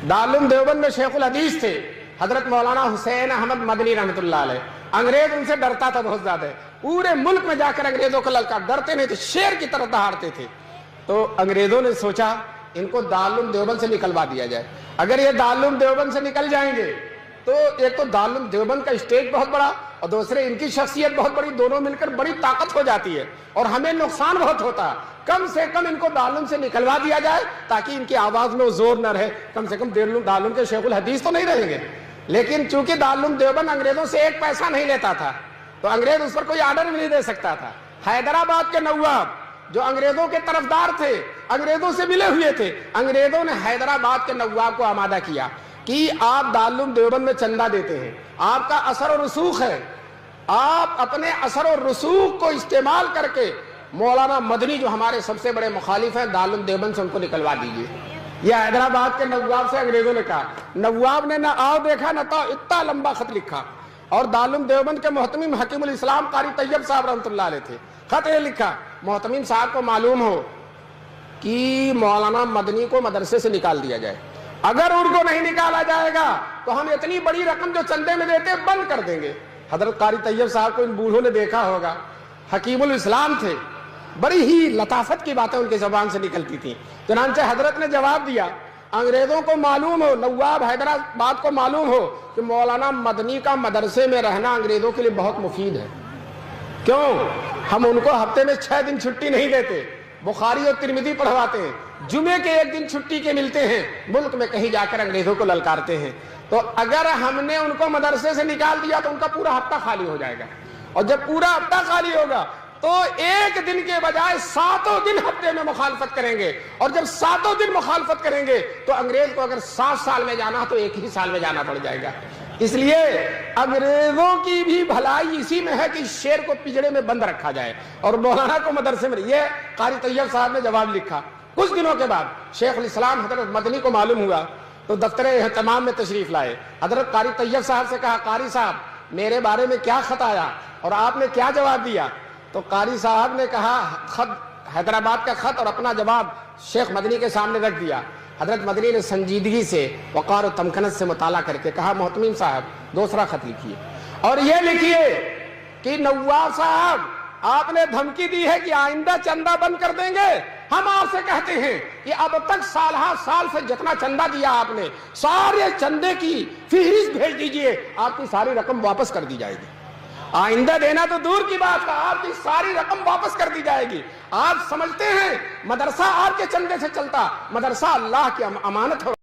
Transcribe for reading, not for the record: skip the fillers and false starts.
दारुल देवबंद में शेखुल हदीस थे हजरत मौलाना हुसैन अहमद मदनी रहमतुल्लाह अलैह। अंग्रेज उनसे डरता था बहुत ज्यादा, पूरे मुल्क में जाकर अंग्रेजों का ललकार, डरते नहीं थे, शेर की तरह दहाड़ते थे। तो अंग्रेजों ने सोचा इनको दारुल देवबंद से निकलवा दिया जाए। अगर ये दारुल देवबंद से निकल जाएंगे तो एक तो दारुल देवबंद का स्टेज बहुत बड़ा और दूसरे इनकी शख्सियत बहुत बड़ी, दोनों मिलकर बड़ी ताकत हो जाती है और हमें नुकसान बहुत होता है। कम से कम इनको दारुल से निकलवा दिया जाए ताकि इनकी आवाज में वो जोर न रहे। कम से कम दारुल के शेखुल हदीस तो नहीं रहेंगे, लेकिन चूंकि दारुल देवबंद अंग्रेजों से एक पैसा नहीं लेता था तो अंग्रेज उस पर कोई आर्डर भी नहीं दे सकता था। हैदराबाद के नवाब जो अंग्रेजों के तरफदार थे, अंग्रेजों से मिले हुए थे, अंग्रेजों ने हैदराबाद के नवाब को आमादा किया कि आप दारुल देवबंद में चंदा देते हैं, आपका असर और रसूख है, आप अपने असर और रसूख को इस्तेमाल करके मौलाना मदनी जो हमारे सबसे बड़े मुखालिफ हैं दारुल देवबंद से उनको निकलवा दीजिए। यह हैदराबाद के नवाब से अंग्रेजों ने कहा। नवाब ने ना आओ देखा ना तो इतना लंबा खत लिखा और दारुल देवबंद के मोहतमीम हकीमुल इस्लाम कारी तैयब साहब रहमतुल्लाह अलैह थे। खत ये लिखा, मोहतमीम साहब को मालूम हो कि मौलाना मदनी को मदरसे से निकाल दिया जाए, अगर उनको नहीं निकाला जाएगा तो हम इतनी बड़ी रकम जो चंदे में देते बंद कर देंगे। हजरत कारी तैयब साहब को इन बूढ़ों ने देखा होगा, हकीमुल इस्लाम थे, बड़ी ही लताफत की बातें उनकी जबान से निकलती थी। चुनांचे हजरत ने जवाब दिया, अंग्रेजों को मालूम हो, नवाब हैदराबाद को मालूम हो कि मौलाना मदनी का मदरसे में रहना अंग्रेजों के लिए बहुत मुफीद है। क्यों? हम उनको हफ्ते में 6 दिन छुट्टी नहीं देते, बुखारी और तिरमिज़ी पढ़वाते हैं, जुमे के एक दिन छुट्टी के मिलते हैं, मुल्क में कहीं जाकर अंग्रेजों को ललकारते हैं। तो अगर हमने उनको मदरसे से निकाल दिया तो उनका पूरा हफ्ता खाली हो जाएगा, और जब पूरा हफ्ता खाली होगा तो एक दिन के बजाय 7 दिन हफ्ते में मुखालफत करेंगे, और जब 7 दिन मुखालफत करेंगे तो अंग्रेज को अगर 7 साल में जाना तो 1 ही साल में जाना पड़ जाएगा। इसलिए अंग्रेजों की भी भलाई इसी में है कि शेर को पिंजरे में बंद रखा जाए और मौलाना को मदरसे में। ये कारी तैयब साहब ने जवाब लिखा। कुछ दिनों के बाद शेखुल इस्लाम हजरत मदनी को मालूम हुआ तो दफ्तर एहतमाम में तशरीफ लाए। हजरत कारी तैयब साहब से कहा, कारी साहब मेरे बारे में क्या खत आया और आपने क्या जवाब दिया? तो कारी साहब ने कहा, खत हैदराबाद का खत और अपना जवाब शेख मदनी के सामने रख दिया। हजरत मदनी ने संजीदगी से, वक़ार और तमकनत से मुताला करके कहा, मोहतमीम साहब दूसरा खत लिखिए और ये लिखिए कि नवाब साहब आपने धमकी दी है कि आइंदा चंदा बंद कर देंगे। हम आपसे कहते हैं कि अब तक साल से जितना चंदा दिया आपने, सारे चंदे की फहरिस्त भेज दीजिए, आपकी सारी रकम वापस कर दी जाएगी। आइंदा देना तो दूर की बात है, आपकी सारी रकम वापस कर दी जाएगी। आप समझते हैं मदरसा आपके चंदे से चलता, मदरसा अल्लाह की अमानत हो।